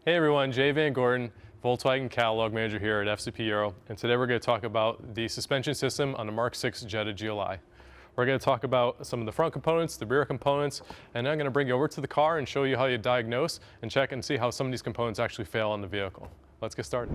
Hey everyone, Jay VanGorden, Volkswagen Catalog Manager here at FCP Euro, and today we're going to talk about the suspension system on the Mk6 Jetta GLI. We're going to talk about some of the front components, the rear components, and then I'm going to bring you over to the car and show you how you diagnose and check and see how some of these components actually fail on the vehicle. Let's get started.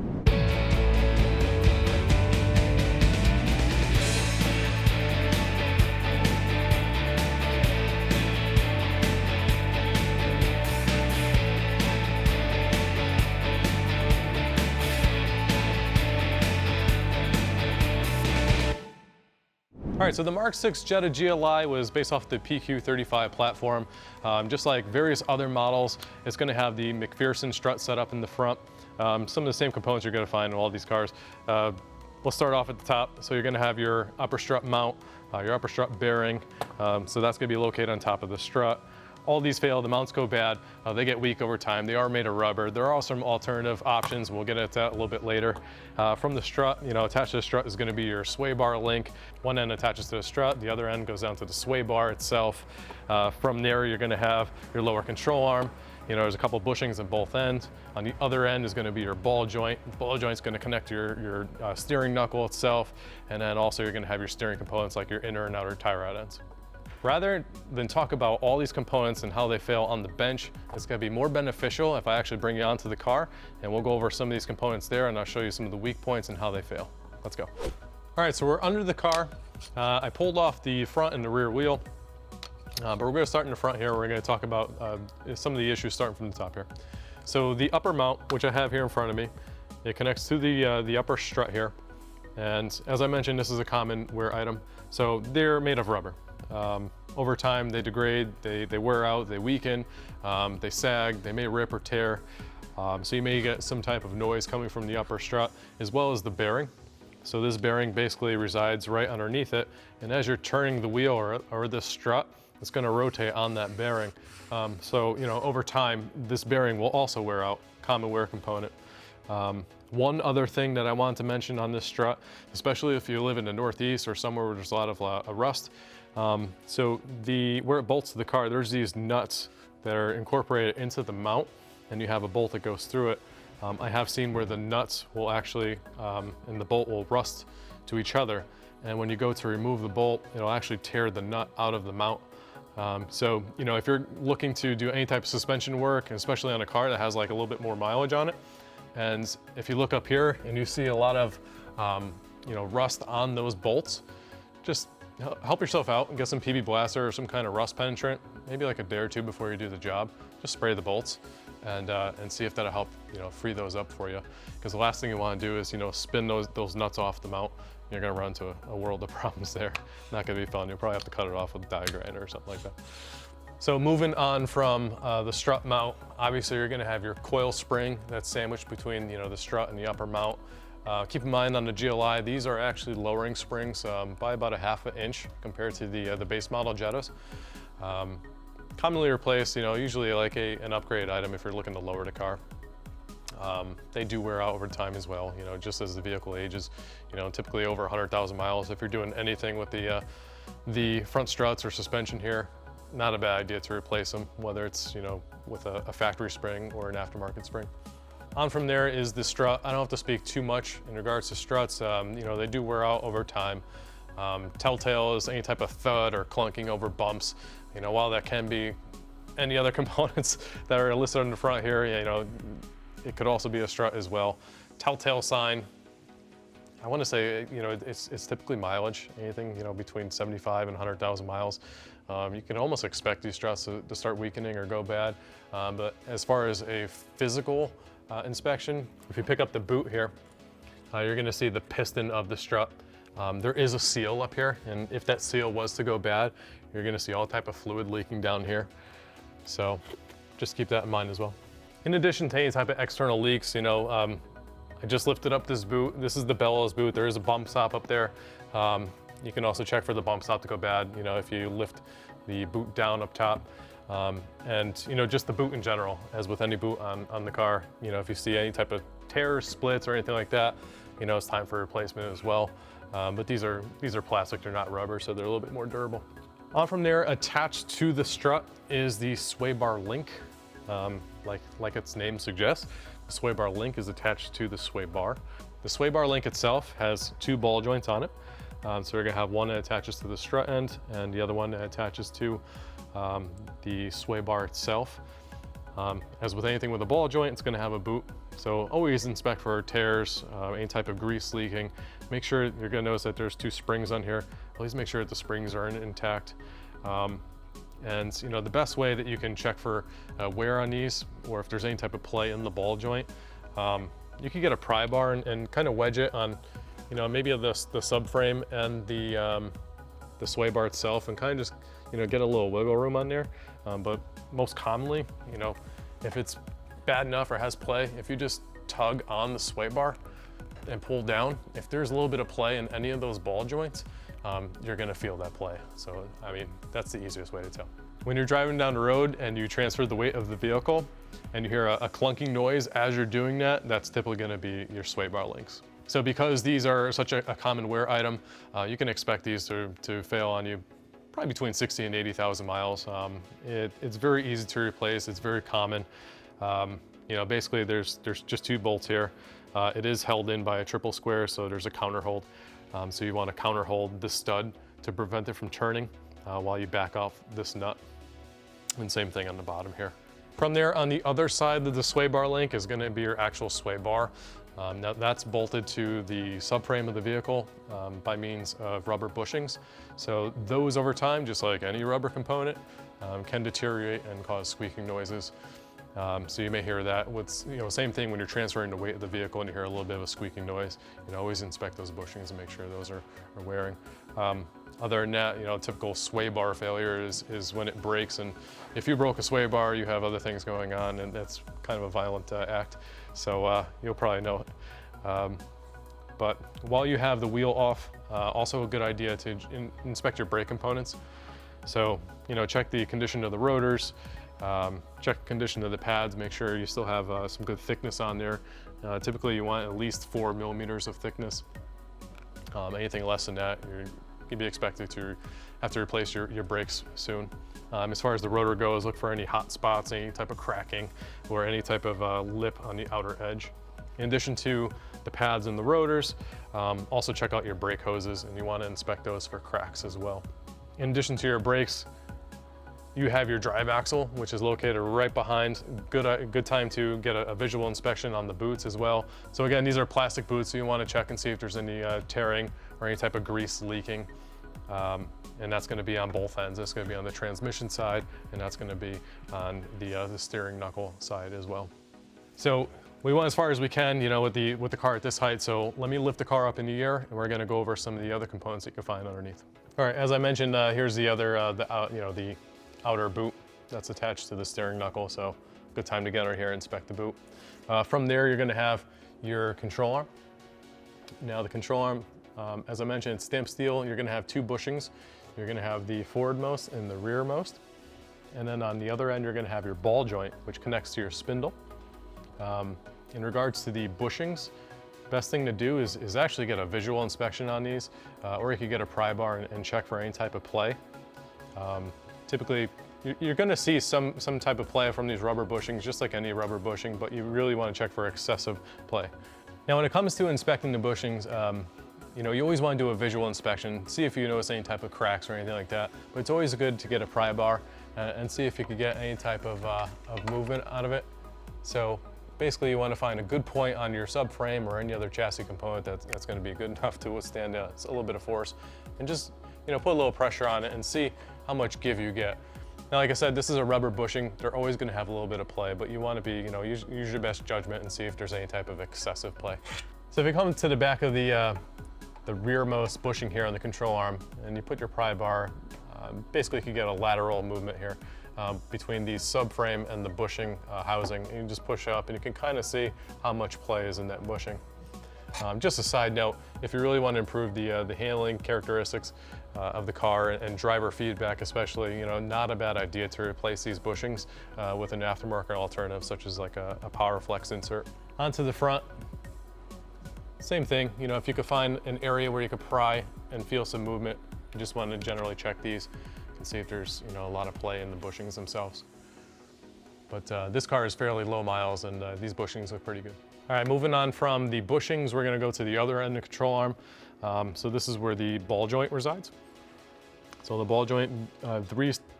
All right, so the Mk6 Jetta GLI was based off the PQ35 platform. Just like various other models, it's going to have the McPherson strut set up in the front. Some of the same components you're going to find in all these cars. We'll start off at the top. So you're going to have your upper strut mount, your upper strut bearing. So that's going to be located on top of the strut. All these fail, the mounts go bad, they get weak over time. They are made of rubber. There are some alternative options. We'll get into that a little bit later. From the strut, attached to the strut is going to be your sway bar link. One end attaches to the strut, the other end goes down to the sway bar itself. From there, you're going to have your lower control arm. There's a couple bushings at both ends. On the other end is going to be your ball joint. The ball joint is going to connect to your steering knuckle itself, and then also you're going to have your steering components like your inner and outer tie rod ends. Rather than talk about all these components and how they fail on the bench, it's going to be more beneficial if I actually bring you onto the car and we'll go over some of these components there and I'll show you some of the weak points and how they fail. Let's go. All right, so we're under the car. I pulled off the front and the rear wheel, but we're going to start in the front here. We're going to talk about some of the issues starting from the top here. So the upper mount, which I have here in front of me, it connects to the upper strut here. And as I mentioned, this is a common wear item. So they're made of rubber. Over time, they degrade, they wear out, they weaken, they sag, they may rip or tear. So you may get some type of noise coming from the upper strut, as well as the bearing. So this bearing basically resides right underneath it. And as you're turning the wheel or the strut, it's going to rotate on that bearing. So over time, this bearing will also wear out, common wear component. One other thing that I wanted to mention on this strut, especially if you live in the Northeast or somewhere where there's a lot of rust, so where it bolts to the car, there's these nuts that are incorporated into the mount, and you have a bolt that goes through it. I have seen where the nuts will actually, and the bolt will rust to each other, and when you go to remove the bolt, it'll actually tear the nut out of the mount. So if you're looking to do any type of suspension work, especially on a car that has like a little bit more mileage on it, and if you look up here and you see a lot of rust on those bolts, just help yourself out and get some PB Blaster or some kind of rust penetrant, maybe like a day or two before you do the job. Just spray the bolts and see if that'll help free those up for you. Because the last thing you want to do is spin those nuts off the mount. You're going to run into a world of problems there. Not going to be fun. You'll probably have to cut it off with a die grinder or something like that. So moving on from the strut mount, obviously you're going to have your coil spring that's sandwiched between the strut and the upper mount. Keep in mind on the GLI, these are actually lowering springs by about a ½ inch compared to the base model Jettas. Commonly replaced, usually like an upgrade item if you're looking to lower the car. They do wear out over time as well, just as the vehicle ages, typically over 100,000 miles. If you're doing anything with the front struts or suspension here, not a bad idea to replace them, whether it's with a factory spring or an aftermarket spring. On from there is the strut. I don't have to speak too much in regards to struts. They do wear out over time. Telltale is any type of thud or clunking over bumps. While that can be any other components that are listed on the front here, it could also be a strut as well. Telltale sign, I want to say, it's typically mileage, anything, between 75 and 100,000 miles. You can almost expect these struts to start weakening or go bad. But as far as a physical inspection, if you pick up the boot here, you're going to see the piston of the strut. There is a seal up here, and if that seal was to go bad, you're going to see all type of fluid leaking down here. So just keep that in mind as well. In addition to any type of external leaks, I just lifted up this boot. This is the bellows boot. There is a bump stop up there. You can also check for the bump stop to go bad, if you lift the boot down up top. And just the boot in general, as with any boot on the car, if you see any type of tears, splits, or anything like that, it's time for replacement as well. But these are plastic, they're not rubber, so they're a little bit more durable. On from there, attached to the strut is the sway bar link. like its name suggests. The sway bar link is attached to the sway bar. The sway bar link itself has 2 ball joints on it. So we're gonna have one that attaches to the strut end and the other one that attaches to the sway bar itself. As with anything with a ball joint, it's gonna have a boot. So always inspect for tears, any type of grease leaking. Make sure, you're gonna notice that there's 2 springs on here. Always make sure that the springs are intact. And you know, the best way that you can check for wear on these, or if there's any type of play in the ball joint, you can get a pry bar and kind of wedge it on, you know, maybe the subframe and the sway bar itself, and kind of just, you know, get a little wiggle room on there. But most commonly, you know, if it's bad enough or has play, if you just tug on the sway bar and pull down, if there's a little bit of play in any of those ball joints, you're gonna feel that play. So, I mean, that's the easiest way to tell. When you're driving down the road and you transfer the weight of the vehicle and you hear a clunking noise as you're doing that, that's typically gonna be your sway bar links. So because these are such a common wear item, you can expect these to fail on you probably between 60 and 80,000 miles. It's very easy to replace, it's very common. You know, basically there's just 2 bolts here. It is held in by a triple square, so there's a counter hold. So you want to counter hold this stud to prevent it from turning while you back off this nut. And same thing on the bottom here. From there, on the other side of the sway bar link is going to be your actual sway bar. Now that's bolted to the subframe of the vehicle by means of rubber bushings. So those over time, just like any rubber component, can deteriorate and cause squeaking noises. So you may hear that. With, you know, same thing when you're transferring the weight of the vehicle and you hear a little bit of a squeaking noise. You know, always inspect those bushings and make sure those are wearing. Other than that, you know, typical sway bar failure is when it breaks, and if you broke a sway bar, you have other things going on, and that's kind of a violent act. So you'll probably know it. But while you have the wheel off, also a good idea to inspect your brake components. So, you know, check the condition of the rotors, check the condition of the pads, make sure you still have some good thickness on there. Typically you want at least 4 millimeters of thickness. Anything less than that, you're gonna be expected to have to replace your brakes soon. As far as the rotor goes, look for any hot spots, any type of cracking, or any type of lip on the outer edge. In addition to the pads and the rotors, also check out your brake hoses, and you want to inspect those for cracks as well. In addition to your brakes, you have your drive axle, which is located right behind. Good time to get a visual inspection on the boots as well. So again, these are plastic boots, so you want to check and see if there's any tearing or any type of grease leaking. And that's going to be on both ends. That's going to be on the transmission side, and that's going to be on the steering knuckle side as well. So we want as far as we can, you know, with the car at this height. So let me lift the car up in the air, and we're going to go over some of the other components that you can find underneath. All right, as I mentioned, here's the other, the outer boot that's attached to the steering knuckle. So good time to get under here and inspect the boot. From there, you're going to have your control arm. Now the control arm, as I mentioned, it's stamped steel. You're going to have 2 bushings. You're going to have the forwardmost and the rearmost. And then on the other end, you're going to have your ball joint, which connects to your spindle. In regards to the bushings, best thing to do is actually get a visual inspection on these, or you could get a pry bar and check for any type of play. Typically, you're going to see some type of play from these rubber bushings, just like any rubber bushing, but you really want to check for excessive play. Now, when it comes to inspecting the bushings, you know, you always want to do a visual inspection, see if you notice any type of cracks or anything like that. But it's always good to get a pry bar and see if you could get any type of movement out of it. So basically, you want to find a good point on your subframe or any other chassis component that's going to be good enough to withstand a little bit of force, and just, you know, put a little pressure on it and see how much give you get. Now, like I said, this is a rubber bushing. They're always going to have a little bit of play, but you want to be, you know, use your best judgment and see if there's any type of excessive play. So if you come to the back of the rearmost bushing here on the control arm, and you put your pry bar, basically you can get a lateral movement here between the subframe and the bushing housing. You can just push up and you can kind of see how much play is in that bushing. Just a side note, if you really want to improve the handling characteristics of the car and driver feedback especially, you know, not a bad idea to replace these bushings with an aftermarket alternative such as like a Power Flex insert. Onto the front, same thing, you know, if you could find an area where you could pry and feel some movement, you just want to generally check these and see if there's, you know, a lot of play in the bushings themselves. But this car is fairly low miles, and these bushings look pretty good. All right, moving on from the bushings, we're gonna go to the other end of the control arm. So this is where the ball joint resides. So the ball joint,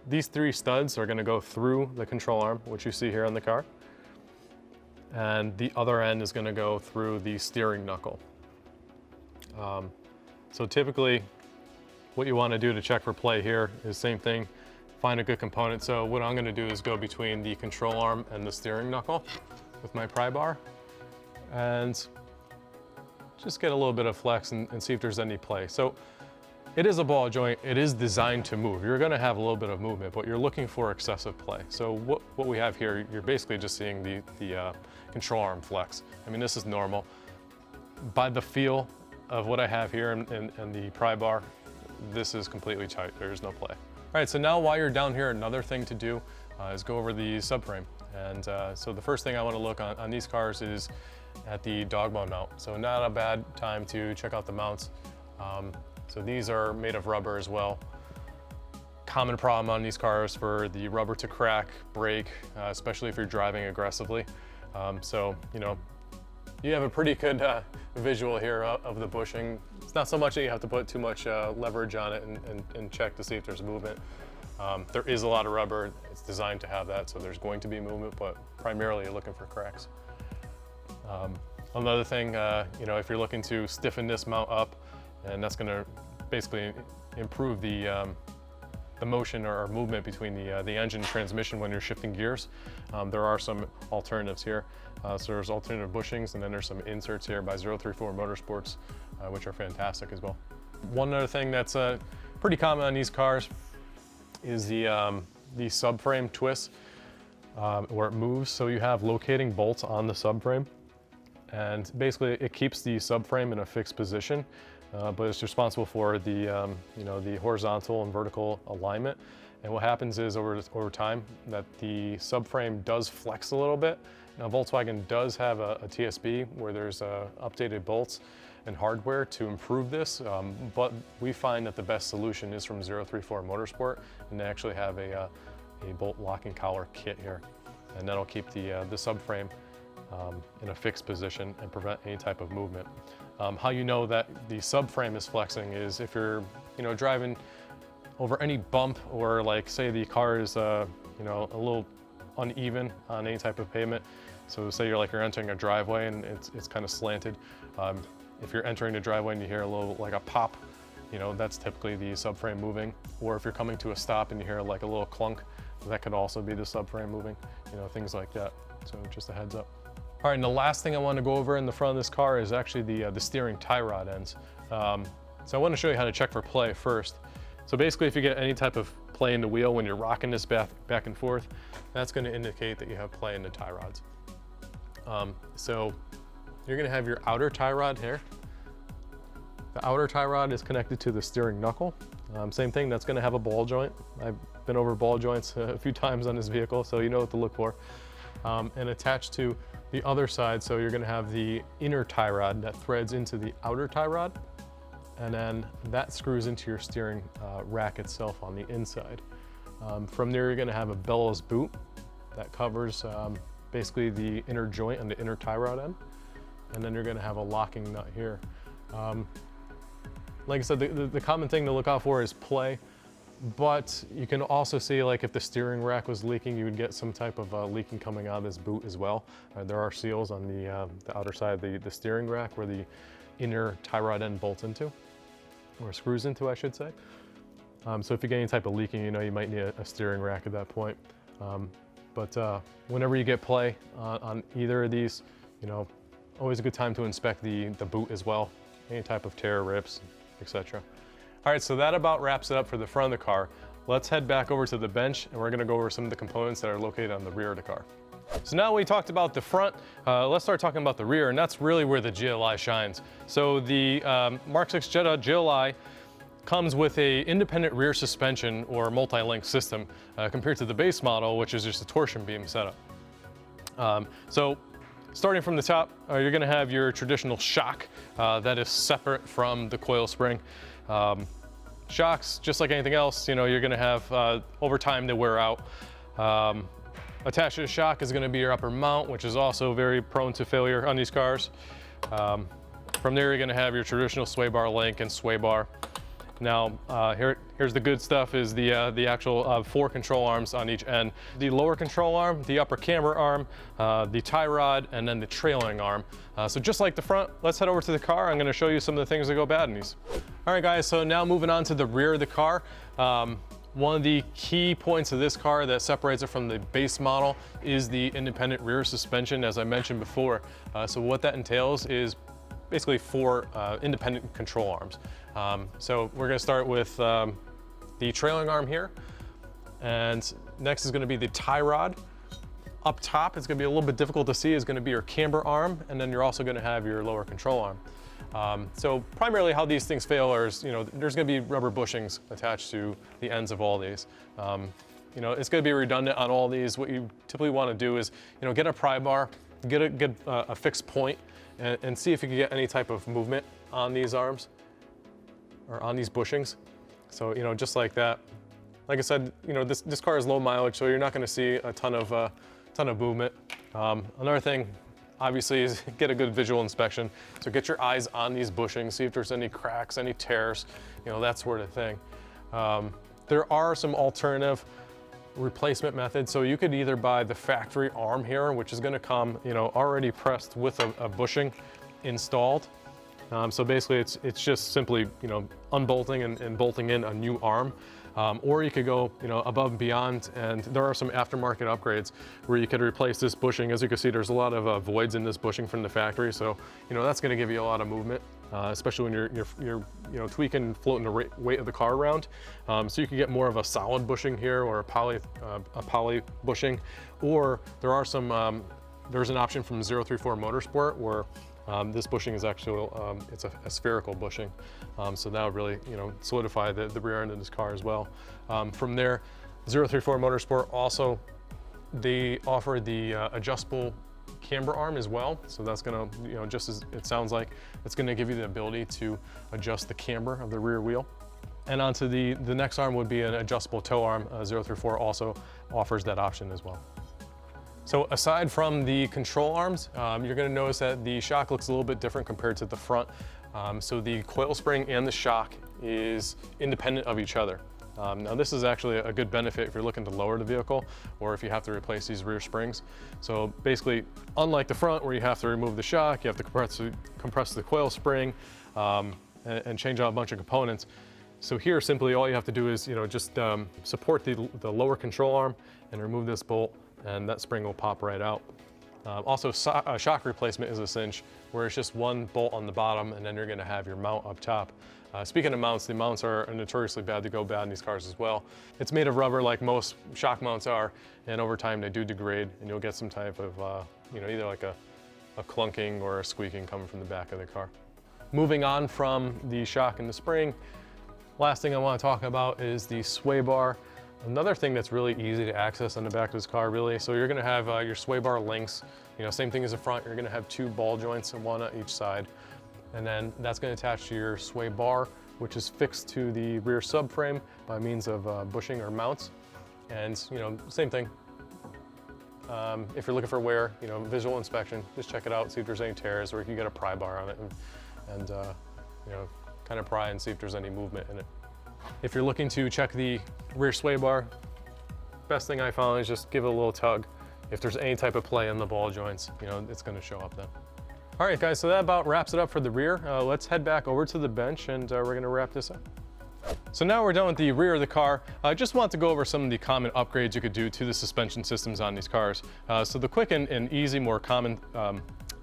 these three studs are gonna go through the control arm, which you see here on the car. And the other end is gonna go through the steering knuckle. So typically, what you wanna do to check for play here is same thing, find a good component. So what I'm gonna do is go between the control arm and the steering knuckle with my pry bar and just get a little bit of flex and see if there's any play. So it is a ball joint, it is designed to move. You're gonna have a little bit of movement, but you're looking for excessive play. So what we have here, you're basically just seeing the control arm flex. I mean, this is normal. By the feel of what I have here and the pry bar, this is completely tight, there's no play. All right, so now while you're down here, another thing to do is go over the subframe. And so the first thing I wanna look on these cars is at the dog bone mount. So not a bad time to check out the mounts. So these are made of rubber as well. Common problem on these cars for the rubber to crack, break, especially if you're driving aggressively. So, you know, you have a pretty good visual here of the bushing. It's not so much that you have to put too much leverage on it and check to see if there's movement. There is a lot of rubber. It's designed to have that, so there's going to be movement, but primarily you're looking for cracks. Another thing, you know, if you're looking to stiffen this mount up, and that's going to basically improve the motion or movement between the engine and transmission when you're shifting gears. There are some alternatives here. So there's alternative bushings, and then there's some inserts here by 034 Motorsports, which are fantastic as well. One other thing that's pretty common on these cars is the subframe twist, where it moves. So you have locating bolts on the subframe, and basically it keeps the subframe in a fixed position. But it's responsible for the, you know, the horizontal and vertical alignment. And what happens is over time that the subframe does flex a little bit. Now Volkswagen does have a TSB where there's updated bolts and hardware to improve this, but we find that the best solution is from 034 Motorsport, and they actually have a bolt locking collar kit here, and that'll keep the subframe in a fixed position and prevent any type of movement. How you know that the subframe is flexing is if you're, you know, driving over any bump, or like say the car is, you know, a little uneven on any type of pavement. So say you're entering a driveway and it's kind of slanted. If you're entering the driveway and you hear a little, like a pop, you know, that's typically the subframe moving. Or if you're coming to a stop and you hear like a little clunk, that could also be the subframe moving, you know, things like that. So just a heads up. All right, and the last thing I want to go over in the front of this car is actually the steering tie rod ends. So I want to show you how to check for play first. So basically, if you get any type of play in the wheel when you're rocking this back and forth, that's going to indicate that you have play in the tie rods. So you're going to have your outer tie rod here. The outer tie rod is connected to the steering knuckle. Same thing, that's going to have a ball joint. I've been over ball joints a few times on this vehicle, so you know what to look for. And attached to the other side, so you're going to have the inner tie rod that threads into the outer tie rod, and then that screws into your steering rack itself on the inside. From there, you're going to have a bellows boot that covers basically the inner joint and the inner tie rod end, and then you're going to have a locking nut here. Like I said, the common thing to look out for is play, but you can also see, like, if the steering rack was leaking, you would get some type of leaking coming out of this boot as well. There are seals on the outer side of the steering rack where the inner tie rod end bolts into, or screws into, I should say. So if you get any type of leaking, you know, you might need a steering rack at that point. But whenever you get play on either of these, you know, always a good time to inspect the boot as well. Any type of tear, rips, etc. All right, so that about wraps it up for the front of the car. Let's head back over to the bench, and we're gonna go over some of the components that are located on the rear of the car. So now we talked about the front, let's start talking about the rear, and that's really where the GLI shines. So the Mk6 Jetta GLI comes with a independent rear suspension or multi-link system compared to the base model, which is just a torsion beam setup. So starting from the top, you're gonna have your traditional shock that is separate from the coil spring. Shocks, just like anything else, you know, you're gonna have, over time they wear out. Attached to the shock is going to be your upper mount, which is also very prone to failure on these cars. From there, you're going to have your traditional sway bar link and sway bar. Now, here's the good stuff, is the actual 4 control arms on each end. The lower control arm, the upper camber arm, the tie rod, and then the trailing arm. So just like the front, let's head over to the car. I'm going to show you some of the things that go bad in these. All right, guys, so now moving on to the rear of the car. One of the key points of this car that separates it from the base model is the independent rear suspension, as I mentioned before. So what that entails is basically 4 independent control arms. So we're going to start with the trailing arm here, and next is going to be the tie rod. Up top, it's going to be a little bit difficult to see, is going to be your camber arm, and then you're also going to have your lower control arm. So primarily how these things fail is, there's going to be rubber bushings attached to the ends of all these. It's going to be redundant on all these. What you typically want to do is, get a pry bar, get a fixed point, and see if you can get any type of movement on these arms or on these bushings. So, just like that. Like I said, this car is low mileage, so you're not going to see a ton of movement. Another thing, obviously, is get a good visual inspection. So get your eyes on these bushings, see if there's any cracks, any tears, that sort of thing. There are some alternative replacement methods. So you could either buy the factory arm here, which is going to come, already pressed with a bushing installed. So basically, it's just simply, unbolting and bolting in a new arm. Or you could go, above and beyond, and there are some aftermarket upgrades where you could replace this bushing. As you can see, there's a lot of voids in this bushing from the factory, so that's going to give you a lot of movement, especially when you're tweaking, floating the weight of the car around. So you can get more of a solid bushing here, or a poly bushing, or there's an option from 034 Motorsport where this bushing is actually, it's a spherical bushing. So that would really, solidify the rear end of this car as well. From there, 034 Motorsport also, they offer the adjustable camber arm as well. So that's gonna, just as it sounds like, it's gonna give you the ability to adjust the camber of the rear wheel. And onto the next arm would be an adjustable toe arm. 034 also offers that option as well. So aside from the control arms, you're going to notice that the shock looks a little bit different compared to the front. So the coil spring and the shock is independent of each other. Now this is actually a good benefit if you're looking to lower the vehicle or if you have to replace these rear springs. So basically, unlike the front where you have to remove the shock, you have to compress the coil spring and change out a bunch of components. So here, simply all you have to do is just support the lower control arm and remove this bolt, and that spring will pop right out. Also, shock replacement is a cinch, where it's just one bolt on the bottom, and then you're going to have your mount up top. Speaking of mounts, the mounts are notoriously bad to go bad in these cars as well. It's made of rubber like most shock mounts are, and over time they do degrade, and you'll get some type of, either like a clunking or a squeaking coming from the back of the car. Moving on from the shock and the spring, last thing I want to talk about is the sway bar. Another thing that's really easy to access on the back of this car, really. So you're going to have your sway bar links. Same thing as the front. You're going to have 2 ball joints, and 1 on each side, and then that's going to attach to your sway bar, which is fixed to the rear subframe by means of bushing or mounts. And same thing. If you're looking for wear, visual inspection, just check it out, see if there's any tears, or you can get a pry bar on it and kind of pry and see if there's any movement in it. If you're looking to check the rear sway bar, best thing I found is just give it a little tug. If there's any type of play in the ball joints, it's going to show up then. All right, guys, so that about wraps it up for the rear. Let's head back over to the bench, and we're going to wrap this up. So now we're done with the rear of the car. I just want to go over some of the common upgrades you could do to the suspension systems on these cars. So the quick and easy, more common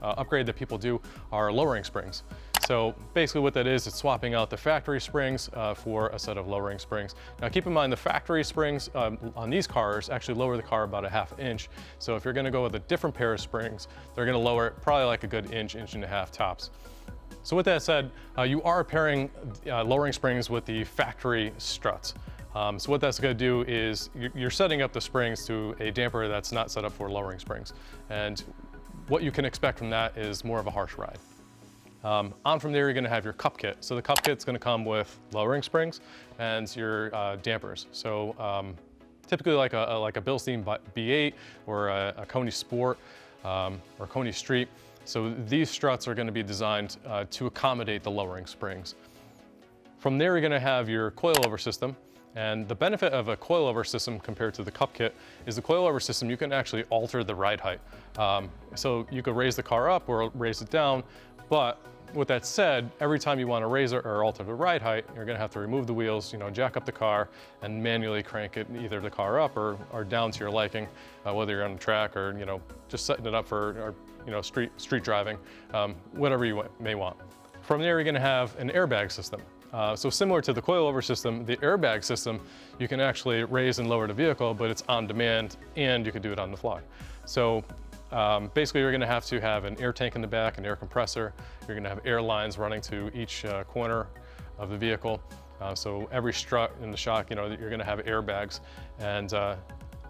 upgrade that people do are lowering springs. So basically what that is, it's swapping out the factory springs for a set of lowering springs. Now keep in mind the factory springs on these cars actually lower the car about a ½ inch. So if you're going to go with a different pair of springs, they're going to lower it probably like a good inch, inch and a half tops. So with that said, you are pairing lowering springs with the factory struts. So what that's going to do is you're setting up the springs to a damper that's not set up for lowering springs. And what you can expect from that is more of a harsh ride. On from there, you're going to have your cup kit. So the cup kit's going to come with lowering springs and your dampers. So typically like a Bilstein B8 or a Coney Sport or Coney Street. So these struts are going to be designed to accommodate the lowering springs. From there, you're going to have your coilover system. And the benefit of a coilover system compared to the cup kit is the coilover system, you can actually alter the ride height. So you could raise the car up or raise it down, but with that said, every time you want to raise it or alter the ride height, you're going to have to remove the wheels, jack up the car and manually crank it, either the car up or down to your liking, whether you're on the track or just setting it up for street driving, whatever you may want. From there, you're going to have an airbag system. So similar to the coilover system, the airbag system, you can actually raise and lower the vehicle, but it's on demand and you can do it on the fly. So basically you're gonna have to have an air tank in the back, an air compressor. You're gonna have air lines running to each corner of the vehicle. So every strut in the shock, you're gonna have airbags. And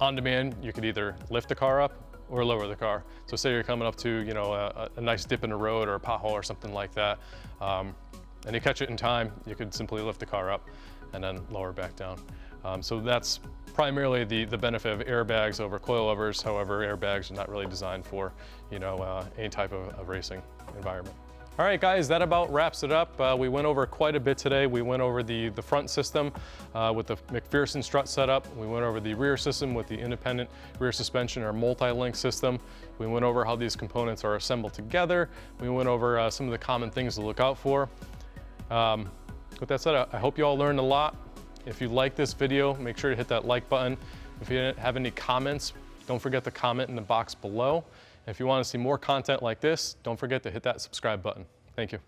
on demand, you could either lift the car up or lower the car. So say you're coming up to a nice dip in the road or a pothole or something like that, and you catch it in time, you could simply lift the car up and then lower back down. So that's primarily the benefit of airbags over coilovers. However, airbags are not really designed for any type of racing environment. All right, guys, that about wraps it up. We went over quite a bit today. We went over the front system with the McPherson strut setup. We went over the rear system with the independent rear suspension or multi-link system. We went over how these components are assembled together. We went over some of the common things to look out for. With that said, I hope you all learned a lot. If you like this video, make sure to hit that like button. If you have any comments, don't forget to comment in the box below. And if you want to see more content like this, don't forget to hit that subscribe button. Thank you.